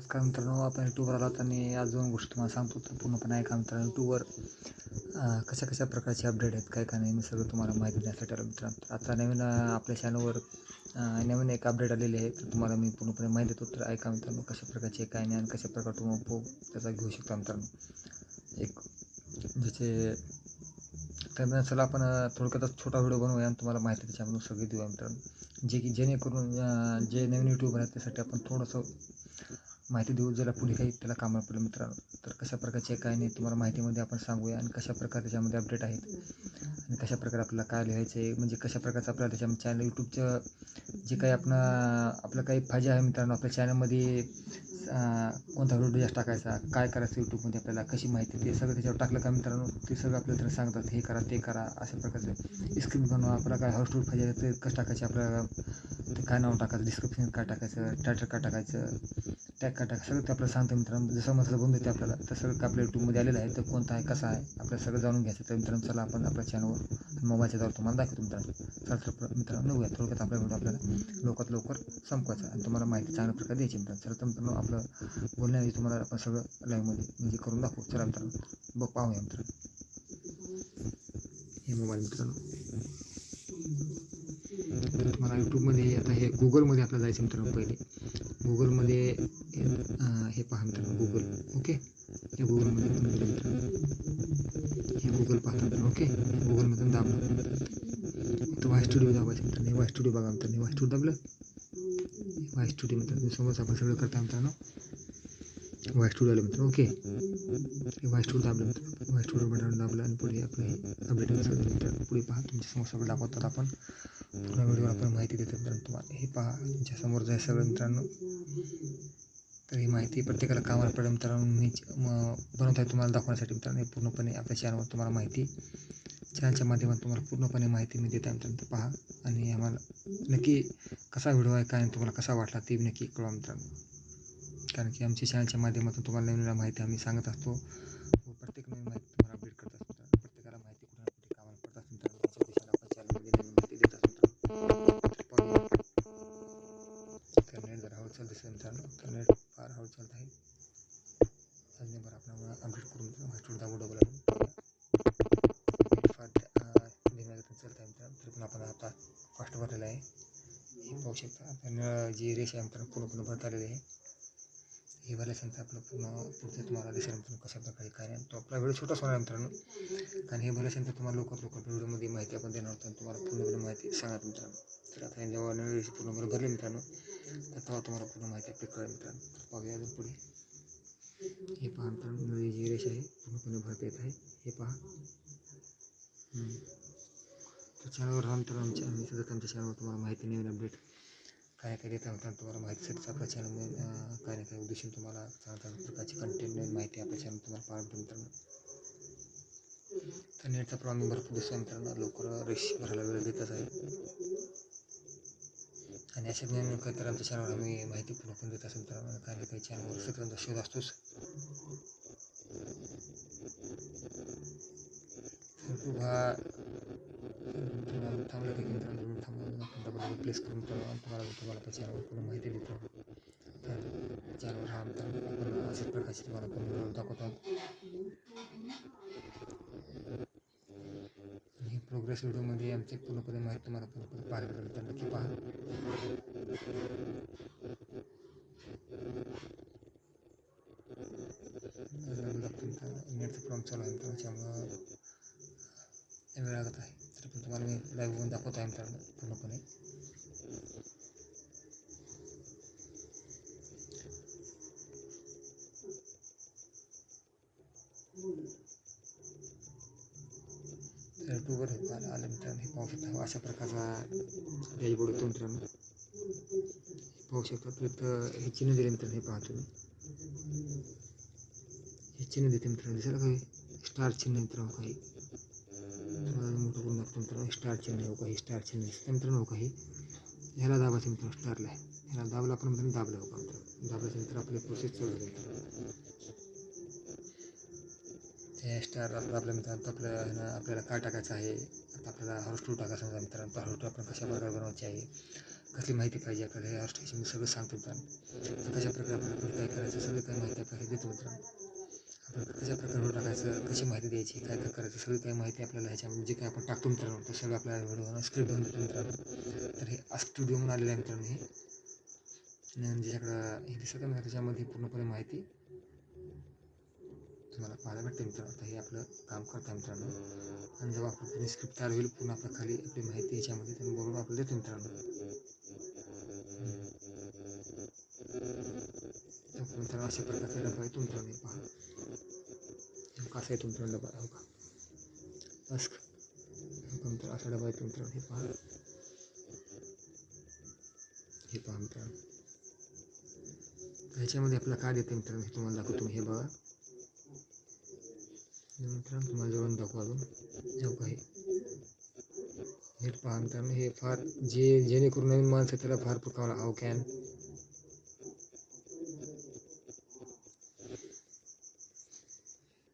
नमस्कार मित्रांनो, आपण यूट्यूबवर आलात आणि आज दोन गोष्टी तुम्हाला सांगतो तर पूर्णपणे ऐका मित्रांनो. यूट्यूबवर कशा प्रकारचे अपडेट आहेत, काय नाही, मी सगळं तुम्हाला माहिती देण्यासाठी आलो मित्रांनो. तर आता नवीन आपल्या चॅनलवर नवीन एक अपडेट आलेली आहे, तर तुम्हाला मी पूर्णपणे माहिती देतो. तर ऐका मित्रांनो, कशा प्रकारचे काय नाही आणि कशा प्रकारे तुम्ही उपभोग त्याचा घेऊ शकता मित्रांनो. एक ज्याचे तर चला आपण थोडक्यातच छोटा व्हिडिओ बनवूया आणि तुम्हाला माहिती त्याच्यामधून सगळी देऊया मित्रांनो. जेणेकरून जे नवीन यूट्यूबर आहेत त्यासाठी आपण थोडंसं माहिती देऊ, ज्याला पुढे काही त्याला कामाला पडेल मित्रांनो. तर कशा प्रकारचे काय नाही तुम्हाला माहितीमध्ये आपण सांगूया आणि कशा प्रकारे त्याच्यामध्ये अपडेट आहेत आणि कशा प्रकारे आपल्याला काय लिहायचं आहे, म्हणजे कशा प्रकारचं आपल्याला त्याच्यामध्ये चॅनल यूट्यूबचं जे काही आपलं काही फायदे आहे मित्रांनो. आपल्या चॅनलमध्ये कोणता व्हिडिओ जास्त टाकायचा, काय करायचं यूट्यूबमध्ये, आपल्याला कशी माहिती, ते सगळं त्याच्यावर टाकलं का मित्रांनो ते सगळं आपल्याला त्याला सांगतात. हे करा ते करा, अशा प्रकारचं स्क्रिप्ट बनवा, आपल्याला काय हॉस्टेल पाहिजे ते कसं टाकायचे, आपल्याला ते काय नाव टाकायचं, डिस्क्रिप्शन काय टाकायचं, टायटल काय टाकायचं, टॅग काय टाकायचं, सगळं ते आपल्याला सांगतं मित्रांनो. जसं मसलं बनवून देते आपल्याला, तर सगळं आपल्या यूट्यूबमध्ये आलेलं आहे. तर कोणता आहे कसा आहे आपल्याला सगळं जाणून घ्यायचं. तर मित्रांनो चला आपण आपल्या चॅनलवर मोबाईलच्या जाऊन तुम्हाला दाखवतो मित्रांनो. चला तर मित्रांनो बघूया थोडक्यात आपला व्हिडिओ आपल्याला लवकरात लवकर संपवायचा आणि तुम्हाला माहिती चांगल्या प्रकारे द्यायची मित्रांनो. चला तर मित्रांनो आपलं बोलण्याआधी तुम्हाला आपण सगळं लाईव्हमध्ये म्हणजे करून दाखवू. चला मित्रांनो पाहूया मित्रांनो. हे मोबाईल मित्रांनो, तुम्हाला यूट्यूबमध्ये आता हे गुगलमध्ये आपल्याला जायचं मित्रांनो. पहिले गुगलमध्ये हे पहा मित्रांनो, गुगल. ओके, हे गुगलमध्ये मित्रांनो, हे गुगल पाहता मित्रांनो. ओके, गुगलमधून दाबलं तर वाय स्टुडिओ दाबायचं मित्रांनो. हे वाय स्टुडिओ बघा मित्रांनो, वाय स्टुडिओ दाबलं, वाय स्टुडिओ मित्रांनो समोर आपण सगळं करता मित्रांनो. वाय स्टुडिओ आलं मित्रांनो. ओके, हे वाय स्टुडिओ दाबलं मित्रांनो. वाय स्टुडिओ बटन दाबलं आणि पुढे आपलं हे अपडेट मित्रांनो. पुढे पहा तुमच्या समोर सगळं दाखवतात. आपण पूर्ण व्हिडिओवर आपण माहिती देतो मित्रांनो तुम्हाला. हे पहा तुमच्या समोर जाय सगळं मित्रांनो. तर ही माहिती प्रत्येकाला कामाला पडेल मित्रांनो. मी बनवत आहे तुम्हाला दाखवण्यासाठी मित्रांनो. हे पूर्णपणे आपल्या चॅनलवर तुम्हाला माहिती, चॅनलच्या माध्यमातून तुम्हाला पूर्णपणे माहिती मी देत आहे मित्रांनो. पहा आणि आम्हाला नक्की कसा व्हिडिओ आहे काय तुम्हाला कसा वाटला ते नक्की कळवा मित्रांनो. कारण की आमच्या चॅनलच्या माध्यमातून तुम्हाला नवीन माहिती आम्ही सांगत असतो व प्रत्येक नवीन माहिती तुम्हाला अपडेट करत असतो मित्रांनो. प्रत्येकाला माहिती कुठे ना कुठे कामाला पडत असते मित्रांनो. त्याच्या दिशेने आपण चॅनलमध्ये नवीन माहिती देत असतो मित्रांनो. तर नेट जरा हळू चालत असेल मित्रांनो, तर नेट फार हळू चालत आहे. बरं आपण अपडेट करून मित्रांनो दाबू डबल फार धीम्या गतीने चालत आहे मित्रांनो. तरी पण आपण आता फास्ट भरलेला आहे. हे पाहू शकता आपण जी रेष आहे मित्रांनो पूर्णपणे भरत आलेली आहे. हे भरल्यानंतर आपलं पुढचं तुम्हाला दिसेल मित्रांनो कशा प्रकारे काय नाही. तो आपला व्हिडिओ छोटाच होणार मित्रांनो, कारण हे भरल्यानंतर तुम्हाला लवकर व्हिडिओमध्ये माहिती आपण देणार होतो आणि तुम्हाला पूर्णपणे माहिती सांगणार मित्रांनो. तर आता जेव्हा नवीन रेषी पूर्णपणे भरली मित्रांनो, तर तेव्हा तुम्हाला पूर्ण माहिती आपली कळेल मित्रांनो. तर पाहूया अजून पुढे. हे पहा मित्रांनो, जी रेष आहे पूर्णपणे भरता येत आहे. हे पहा. तर चॅनलवर राहा मित्रांनो. आम्ही सगळं आमच्या चॅनलवर तुम्हाला माहिती नवीन अपडेट काय काय देत मित्रांनो. तुम्हाला माहितीसाठीच आपल्या चॅनलमध्ये काही ना काही उद्देशून तुम्हाला चांगल्या प्रकारची कंटेंट नवीन माहिती आपल्या चॅनल तुम्हाला पाहायला मित्रांनो. तर नेटचा प्रॉब्लेम भरपूर दिसतो मित्रांनो. लवकर रेष भरायला वेळ देतच आहे आणि अशा नवीन काही तर आमच्या चॅनलवर आम्ही माहिती पूर्ण देत असतो मित्रांनो. काही ना काही चॅनलवर सगळ्यांचा शोध असतोच. यूट्यूब हा थांबलं की मित्रांनो, थांबून आपण डबल प्लेस करून तुम्हाला त्या चॅनलवर पूर्ण माहिती देतो. तर चॅनलवर हा मित्रांनो आपण अशाच प्रकारचे तुम्हाला पूर्ण दाखवतो. आणि प्रोग्रेस व्हिडिओमध्ये आमची पूर्णपणे माहिती तुम्हाला पूर्णपणे पाहायला मिळेल. तर नक्की पहा. नेटचा प्रॉब्लेम चालू आहे मित्रांनो, त्यामुळं वेळ लागत आहे. तरी पण तुम्हाला मी लाईव्ह होऊन दाखवत आहे मित्रांनो पूर्णपणे. तर यूट्यूबवर हे पाहायला आलं मित्रांनो. हे पाहू शकता अशा प्रकारचा डॅशबोर्ड येतो मित्रांनो. पाहू शकता तिथं हे चिन्ह दिले मित्रांनो. हे पहा तुम्ही, हे चिन्ह देते मित्रांनो. दिसेल काही स्टार चिन्ह मित्रांनो. काही तुम्हाला मोठं करून दाखवतो मित्रांनो. स्टार चिन्ह हो काही, स्टार चिन्ह दिसतं मित्रांनो. हो काही ह्याला दाबायचं मित्रांनो. स्टारला ह्याला दाबला आपण मित्रांनो. दाबलं हो का मित्रांनो. दाबल्यानंतर आपली प्रोसेस चालू होईल. ते स्टार दाबल्या मित्रांनो आपल्याला काय टाकायचं आहे. आता आपल्याला हॉट स्टू टाकायचं मित्रांनो. तर हॉट स्टू आपण कशा प्रकारे बनवायची आहे, कसली माहिती पाहिजे आपल्याला हे हॉस्टेलची मी सगळं सांगतो मित्रांनो. तर कशा प्रकारे आपल्याला पुढे काय करायचं सगळं काय माहिती आपल्याला देतो मित्रांनो. आपल्याला कशा प्रकारे व्हिडिओ टाकायचं, कशी माहिती द्यायची, काय काय करायचं सगळी काही माहिती आपल्याला ह्याच्यामध्ये जे काय आपण टाकतो मित्रांनो ते सगळं आपल्याला व्हिडिओ स्क्रिप्ट बनवून देतो मित्रांनो. तर हे स्टुडिओ म्हणून आलेलं आहे मित्रांनो. हे ज्याच्याकडं हे दिसत आहे त्याच्यामध्ये पूर्णपणे माहिती तुम्हाला पाहायला भेटते मित्रांनो. आता हे आपलं काम करतं मित्रांनो. आणि जेव्हा आपलं पूर्ण स्क्रिप्ट तयार होईल पूर्ण आपल्या खाली आपली माहिती याच्यामध्ये त्यांनी बरोबर आपल्याला देतो मित्रांनो. मित्रांनो अशा प्रकारचा डबा येतो मित्रांनो. हे पहा कसा येतो मित्रांनो डबा, हो का अस्क मित्रांनो असा डबा येतो मित्रांनो. हे पहा मित्रांनो. ह्याच्यामध्ये आपल्याला काय देते मित्रांनो हे तुम्हाला दाखवतो. हे बघा मित्रांनो, तुम्हाला जवळून दाखवू अजून जेव्हा काही हे पहा मित्रांनो. हे फार जेणेकरून नवीन माणसं त्याला फार प्रकारे हाऊ कॅन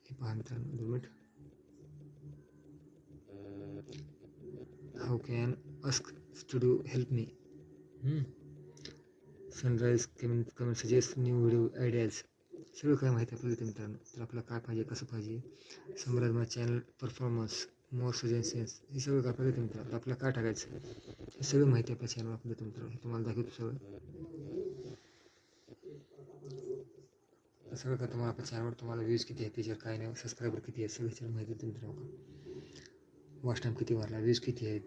हे पहा मित्रांनो 2 minute. How can ask studio help me, sunrise comment suggest new video ideas सगळं काय माहिती आपल्याला देते मित्रांनो. तर आपल्याला काय पाहिजे कसं पाहिजे समराईज माय चॅनल परफॉर्मन्स मोर सजेशन्स हे सगळं काय आपल्याला देते मित्रांनो. आपल्याला काय टाकायचं हे सगळं माहिती आपल्या चॅनलवर आपल्याला देतो मित्रांनो. हे तुम्हाला दाखवतो सगळं काय तुम्हाला आपल्या चॅनलवर तुम्हाला व्ह्यूज किती आहेत त्याच्यावर काय नाही, सबस्क्रायबर किती आहेत सगळं त्याच्यावर माहिती देते मित्रांनो. वॉच टाईम किती वाढला, व्ह्यूज किती आहेत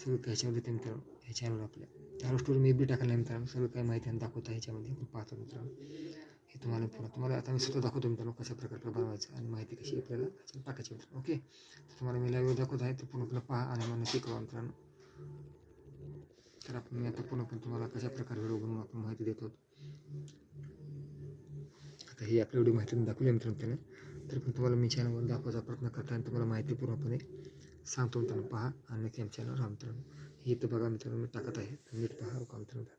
सगळं ह्याच्यावर देते मित्रांनो. ह्या चॅनलवर आपल्या हॅलो स्टोरी मी बी टाकलं नाही मित्रांनो. सगळं काही माहिती दाखवतं ह्याच्यामध्ये आपण पाहतो मित्रांनो. हे तुम्हाला आता मी स्वतः दाखवतो मित्रांनो कशा प्रकारे बनवायचं आणि माहिती कशी आपल्याला टाकायची मित्रांनो. ओके, तर तुम्हाला मी लाईव्ह दाखवत आहे तर पूर्णपणे पहा आणि मला नक्की कळवा मित्रांनो. तर आपण मी आता पूर्णपणे तुम्हाला कशा प्रकारे व्हिडिओ बनवून आपण माहिती देतो. आता ही आपल्या व्हिडिओ माहिती दाखवली मित्रांनो त्याने. तर पण तुम्हाला मी चॅनलवर दाखवायचा प्रयत्न करता आणि तुम्हाला माहिती पूर्णपणे सांगतो मित्रांनो. पहा आणि नक्की आमच्या चॅनलवर राहा मित्रांनो. हे इथं बघा मित्रांनो मी टाकत आहे नीट पहा हो का मित्रांनो.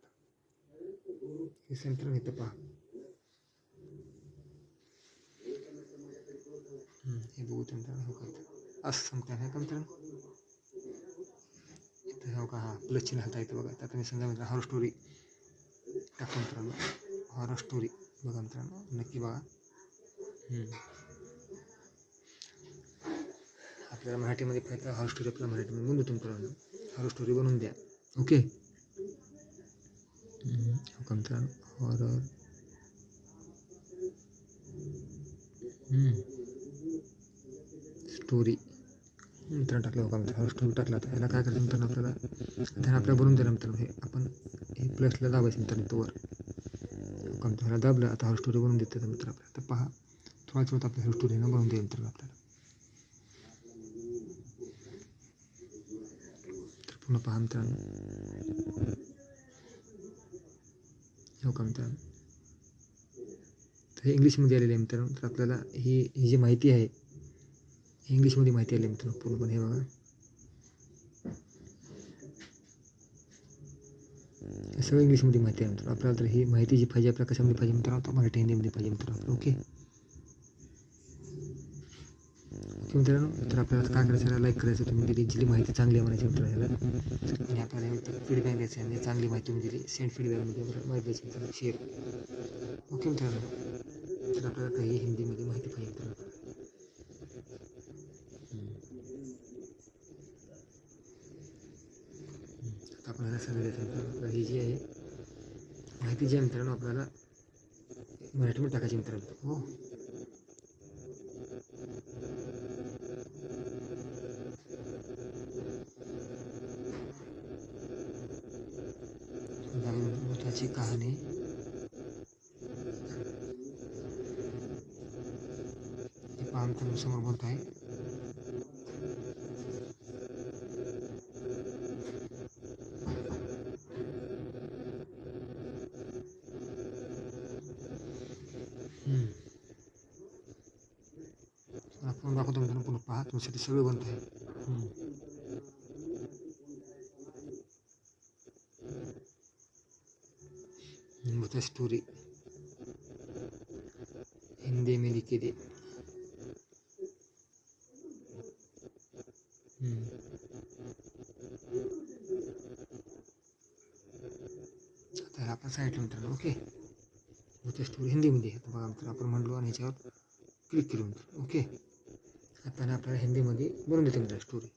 हे मित्रांनो इथं पहा हे बघू मित्रांनो हो का इथं असं सांगता आहे का मित्रांनो. इथं हो का हा प्लस चिन्ह हलता इथं बघा. आता मी समजा मित्रांनो हॉरर स्टोरी टाकतो मित्रांनो. हॉरर स्टोरी बघा मित्रांनो नक्की बघा. आपल्याला मराठीमध्ये पाहिजे हॉरर स्टोरी आपल्याला मराठीमध्ये बनवून देतो मित्रांनो. हॉरर स्टोरी बनवून द्या. ओके हो का मित्रांनो हॉरर स्टोरी मित्रांनो टाकलं बघा मित्रांनो. हॉरर स्टोरी टाकला तर याला काय करायचं मित्रांनो आपल्याला त्याने आपल्याला बनवून दिलं मित्रांनो. हे आपण हे प्लसला दाबायचं मित्रांनो तो वर हो का मित्रांनो दाबलं. आता हॉरर स्टोरी बनवून देते मित्र आपल्याला. तर पहा थोड्याच वेळात आपल्या हॉरर स्टोरीनं बनवून देईल मित्रांनो आपल्याला. तर पुन्हा पहा मित्रांनो हो का मित्रांनो. तर हे इंग्लिशमध्ये आलेलं आहे मित्रांनो. तर आपल्याला ही जी माहिती आहे इंग्लिशमध्ये माहिती आली मित्रांनो पूर्णपणे. हे बघा हे सगळं इंग्लिशमध्ये माहिती आहे मित्रांनो. आपल्याला तर ही माहिती जी पाहिजे आपल्याला कशामध्ये पाहिजे मित्रांनो तर मराठी हिंदीमध्ये पाहिजे मित्रांनो. ओके मित्रांनो. तर आपल्याला काय करायचं याला लाईक करायचं. तुम्ही दिली जी माहिती चांगली आहे म्हणायची मित्रांनो याला. आणि आपल्याला फीडबॅक द्यायचं आहे म्हणजे चांगली माहिती तुम्ही दिली सेंड फीडबॅकमध्ये माहिती द्यायची मित्रांनो शेअर. ओके मित्रांनो. तर आपल्याला काही हिंदीमध्ये माहिती पाहिजे मित्रांनो. आता आपल्याला सांगितलं मित्रांनो ही जी आहे माहिती जी आहे मित्रांनो आपल्याला मराठीमध्ये टाकायची मित्रांनो. हो भूताची कहाणी पहा मित्रांनो समोर बोलत आहे. आपण दाखवतो मित्रांनो पुन्हा पहा तुमच्यासाठी सगळं बनत आहे. भूता स्टोरी हिंदी में लिखी दे. कसं आहे मित्रांनो. ओके, भूतिया स्टोरी हिंदीमध्ये आता बघा मित्रांनो, आपण म्हणलो आणि ह्याच्यावर क्लिक केलं मित्रांनो. ओके, आता आपल्याला हिंदीमध्ये बनवून देते मित्रांनो स्टोरी.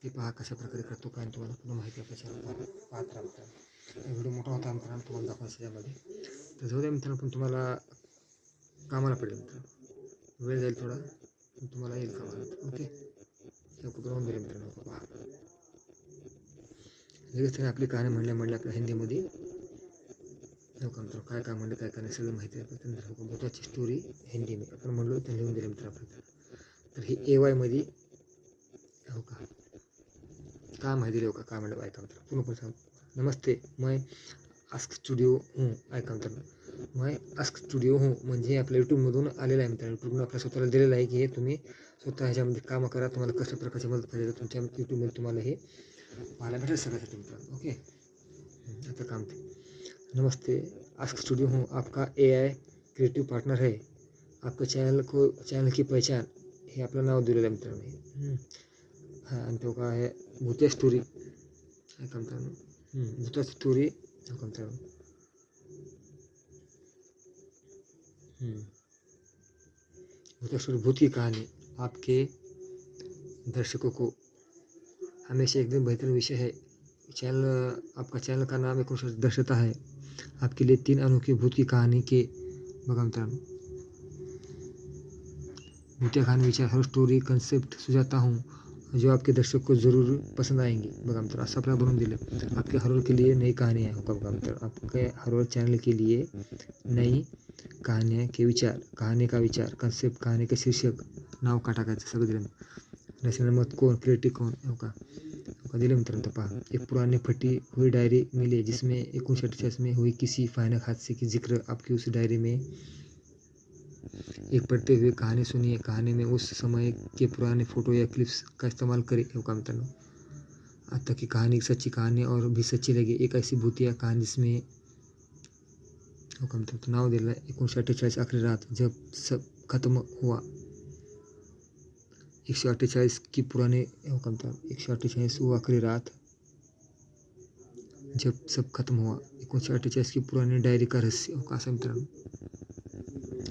ते पहा कशा प्रकारे करतो काय तुम्हाला पूर्ण माहिती आपल्या चॅनल पाहत राहा मित्रांनो. व्हिडिओ मोठा होता मित्रांनो, तुम्हाला दाखवायचं यामध्ये. तर जाऊ द्या मित्रांनो, पण तुम्हाला कामाला पडेल मित्रांनो, वेळ जाईल थोडा पण तुम्हाला येईल कामाला. ओके, बनवून दिले मित्रांनो. पहा लगेच त्याने आपली कहाणी म्हणल्या आपल्या हिंदीमध्ये काय काय म्हणलं काय काय नाही सगळं माहिती आहे आपल्याला. भूताची स्टोरी हिंदी में आपण म्हणलो ते लिहून दिले मित्र आपल्याला. तर हे AY मध्ये हो का काय माहिती लिहू का काय म्हणलं ऐका मित्र पूर्ण सांग. नमस्ते, मैं आस्क स्टुडिओ हूँ. ऐका मित्रांनो, मैं आस्क स्टुडिओ हूँ म्हणजे आपल्या यूट्यूबमधून आलेलं आहे मित्रांनो. यूट्यूबनं आपल्या स्वतःला दिलेलं आहे की हे तुम्ही स्वतः ह्याच्यामध्ये कामं करा, तुम्हाला कशा प्रकारची मदत पाहिजे तुमच्या यूट्यूबमध्ये तुम्हाला हे पाहायला भेटेल सगळ्यासाठी मित्रांनो. ओके, आता काम ते. नमस्ते, आस्क स्टूडियो हूँ आपका AI क्रिएटिव पार्टनर है. आपका चॅनल की पहचान हे आपलं नाव दिलेलं आहे मित्रांनो. हां, आणि तो काय आहे भूतिया स्टोरी ऐका मित्रांनो. भूतिया स्टोरी ऐका मित्रांनो. भूतिया स्टोरी, भूत की कहानी आपके दर्शकों को हमेशा एकदम बेहतरीन विषय है. आपका चैनल का नाम एक दर्शाता है. आपके लिए 3 अनोखी भूत की कहानी के बघा मित्रांनो. भूतिया कहानी विचार हर स्टोरी कंसेप्ट सुझाता हूँ जो आपके दर्शक को ज़रूर पसंद आएंगे. बघा मित्र असं आपल्याला बनवून दिलं. आपके हॉरर के लिए नई कहानियाँ होगा. बघा मित्र आपके हॉरर चैनल के लिए नई कहानियाँ के विचार, कहानी का विचार, कंसेप्ट, कहानी का शीर्षक, नाव का टाकायचं सगळं दिलं. रचना मत कौन, क्रिएटिव कौन हो का दिले मित्रांनो. पहा, एक पुरानी फटी हुई डायरी मिली जिसमें 1948 में हुई किसी भयानक हादसे की जिक्र. आपकी उस डायरी में एक पढ़ते हुए कहानी सुनिए. कहानी में उस समय के पुराने फोटो या क्लिप्स का इस्तेमाल करें. हो का मित्रांनो, आज तक की कहानी सच्ची कहानी और भी सच्ची लगी. एक ऐसी भूतिया कहानी जिसमें हो का मित्रांनो नाव दिलं आहे 1948 आखिरी रात जब सब खत्म हुआ. 148 की पुराने हो का मित्रांनो 148 वो आखिरी रात जब सब खत्म हुआ. 1948 की पुरानी डायरी का रहस्य हो का असं मित्रांनो.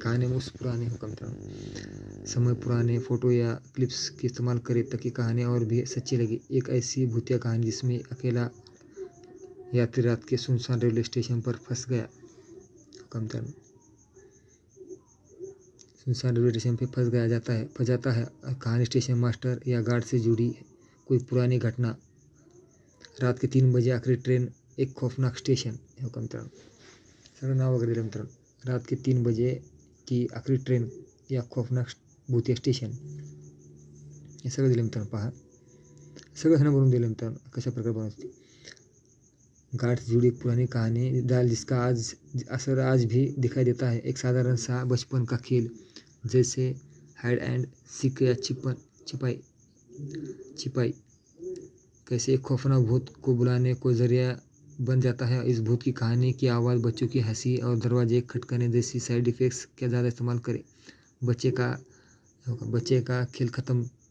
कहानी में उस पुराने हो का मित्रांनो समय पुराने फोटो या क्लिप्स के इस्तेमाल करें ताकि कहानी और भी सच्ची लगी. एक ऐसी भूतिया कहानी जिसमें अकेला यात्री रात के सुनसान रेलवे स्टेशन पर फंस गया. हो का मित्रांनो सुनसान रेलवे स्टेशन पर फंस जाता है. कहानी स्टेशन मास्टर या गार्ड से जुड़ी कोई पुरानी घटना. रात के 3 बजे आखिरी ट्रेन एक खौफनाक स्टेशन. हो का मित्रांनो सगळं नाव वगैरे दिलं मित्रांनो. रात के 3 बजे की आखिरी ट्रेन या खौफनाक भूतिया स्टेशन हे सगळं दिलं मित्रांनो. पहा सगळं ह्यानं बनवून दिलं मित्रांनो कशा प्रकारे बनवते. गार्ड से जुड़ी पुरानी कहानी डाल जिसका असर आज भी दिखाई देता है. एक साधारण सा बचपन का खेल जैसे हाइड एंड सीक या छिपाई कैसे एक खौफनाक भूत को बुलाने को जरिया बन जाता है. इस भूत की कहानी की आवाज़, बच्चों की हंसी और दरवाजे खटकने जैसी साइड इफ़ेक्ट्स का ज़्यादा इस्तेमाल करें. बच्चे का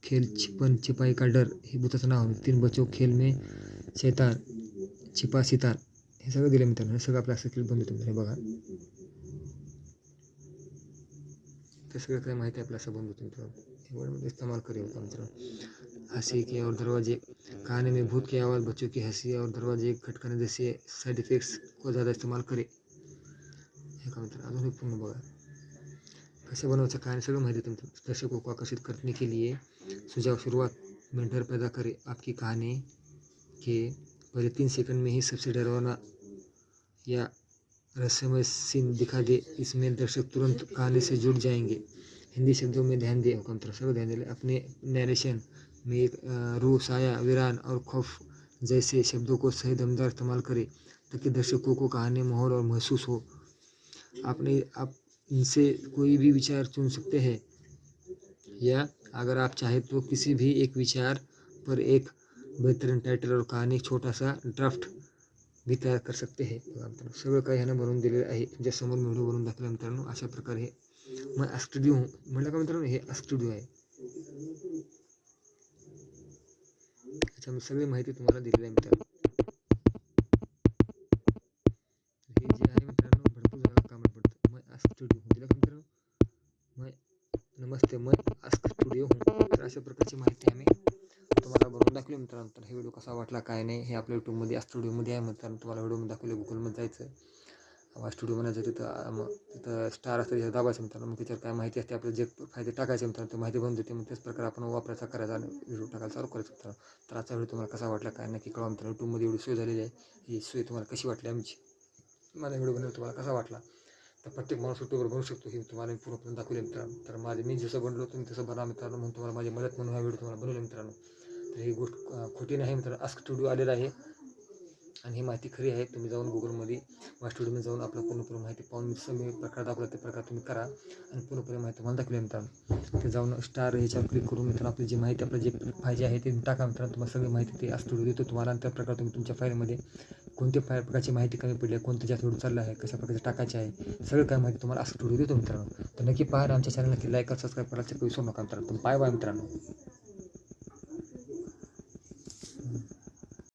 खेल छिपन छिपाई का डर हे भूताचं नाव. 3 बच्चों खेल में शैतान छिपा सितार हे सगळं दिलं मित्रांनो. हे सगळं आपल्या असं खेळ बनवतो हे बघा. ते सगळं काही माहिती आपल्या असं बनवतो मित्रांनो. इस्तेमाल करें होता मित्रांनो. हंसी के और दरवाजे कहानी में भूत की आवाज़, बच्चों की हंसी और दरवाजे खटखने जैसे साइड इफेक्ट्स को ज़्यादा इस्तेमाल करें. हे का मित्रांनो अजून एक पूर्ण बघा कैसे बनवायचं कहानी सगळं माहिती तुमचं. दर्शकों को आकर्षित करने के लिए सुझाव. शुरुआत में डर पैदा करें. आपकी कहानी के पहले 3 सेकंड में ही सबसे डरावना या रहस्यमय सीन दिखा दे. इसमें दर्शक तुरंत कहानी से जुड़ जाएंगे. हिंदी शब्दों में ध्यान दें. सगळं ध्यान दिले. अपने नरेशन में एक रूह, साया, वीरान और खौफ जैसे शब्दों को सही दमदार इस्तेमाल करें ताकि दर्शकों को कहानी माहौल और महसूस हो. आप इनसे कोई भी विचार चुन सकते हैं या अगर आप चाहे तो किसी भी एक विचार पर एक बेहतरीन टाइटल और कहानी छोटा सा ड्राफ्ट भी तयार कर सकते हैं. सगळं काही ह्यानं बनवून दिलेलं आहे. तुमच्यासमोर व्हिडिओ बनवून दाखवला मित्रांनो. अशा प्रकारे हे मग आस्क स्टुडिओ म्हटलं का मित्रांनो हे आस्क स्टुडिओ आहे. त्याच्यामध्ये सगळी माहिती तुम्हाला दिलेली आहे मित्रांनो. हे स्टुडिओ दिला का मित्रांनो. मग नमस्ते मग आस्क स्टुडिओ तर अशा प्रकारची माहिती आम्ही तुम्हाला बनवून दाखवली मित्रांनो. तर हे व्हिडिओ कसा वाटला काय नाही हे आपल्या यूट्यूबमध्ये स्टुडिओमध्ये आहे मित्रांनो. तुम्हाला व्हिडिओमध्ये दाखवले गुगलमध्ये जायचं स्टुडिओ बनायचं तिथं मग तिथं स्टार असतं तिथं दाबायचं मित्रांनो. मग त्याच्यावर काय माहिती असते आपल्याला जे फायदे टाकायचे मित्रांनो ते माहिती बनवून देते. मग त्याच प्रकारे आपण वापरायचा करायचा आणि व्हिडिओ टाकायला चालू करायचं मित्रांनो. तर आजचा व्हिडिओ तुम्हाला कसा वाटला काय नक्की कळवा मित्रांनो. यूट्यूबमध्ये एवढी सोय झालेली आहे. ही सोय तुम्हाला कशी वाटली आमची माझा व्हिडिओ बनवून तुम्हाला कसा वाटला. तर प्रत्येक माणूस यूट्यूबवर बनवू शकतो हे तुम्हाला मी पूर्णपणे दाखवले मित्रांनो. तर मी जसं बनलो तुम्ही तसं बना मित्रांनो. म्हणून तुम्हाला माझी मदत म्हणून हा व्हिडिओ तुम्हाला बनवले मित्रांनो. तर ही गोष्ट खोटी नाही मित्रांनो. आस्क स्टुडिओ आलेला आहे आणि ही माहिती खरी आहे. तुम्ही जाऊन गुगलमध्ये स्टुडिओमध्ये जाऊन आपलं पूर्णपणे माहिती पाहून मी प्रकार दाखवला ते प्रकार तुम्ही करा आणि पूर्णपणे माहिती तुम्हाला दाखवली मित्रांनो. ते जाऊन स्टार ह्याच्यावर क्लिक करून मित्रांनो आपली जी माहिती आपलं जे पाहिजे आहे ते टाका मित्रांनो. तुम्हाला सगळी माहिती ते स्टुडिओ देतो तुम्हाला आणि त्या प्रकारे तुम्ही तुमच्या फाईलमध्ये कोणत्या प्रकारची माहिती कमी पडली आहे कोणत्या जास्त व्हिडिओ चालला आहे कशा प्रकारचे टाकायचे आहे सगळं काय माहिती तुम्हाला स्टुडिओ देतो मित्रांनो. तर नक्की पाहा आमच्या चॅनल नक्की लाईक सबस्क्राईब करायला विसरू नका मित्रांनो. बाय बाय मित्रांनो.